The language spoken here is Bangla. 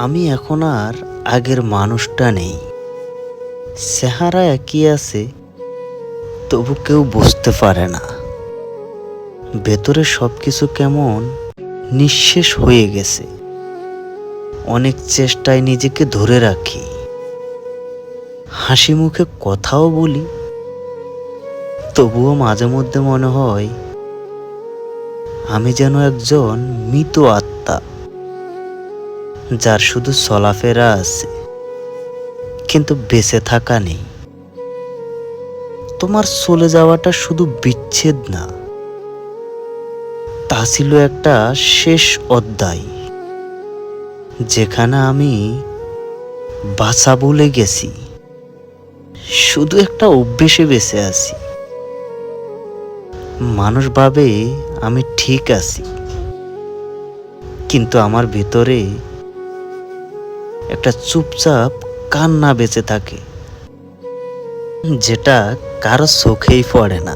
আমি এখন আর আগের মানুষটা নেই। চেহারা একই আছে, তবু কেউ বুঝতে পারে না। ভেতরে সবকিছু কেমন নিঃশেষ হয়ে গেছে। অনেক চেষ্টায় নিজেকে ধরে রাখি, হাসি মুখে কথাও বলি, তবুও মাঝে মধ্যে মনে হয় আমি যেন একজন মৃত আত্মা, যার শুধু চলাফেরা আছে কিন্তু বেঁচে থাকা নেই। তোমার চলে যাওয়াটা শুধু বিচ্ছেদ না, তা ছিল একটা শেষ অধ্যায়, যেখানে আমি বাঁচা ভুলে গেছি, শুধু একটা অভ্যেসে বেঁচে আছি। মানুষ ভাবে আমি ঠিক আছি, কিন্তু আমার ভিতরে একটা চুপচাপ কান্না বেঁচে থাকে, যেটা কারো চোখেই পড়ে না।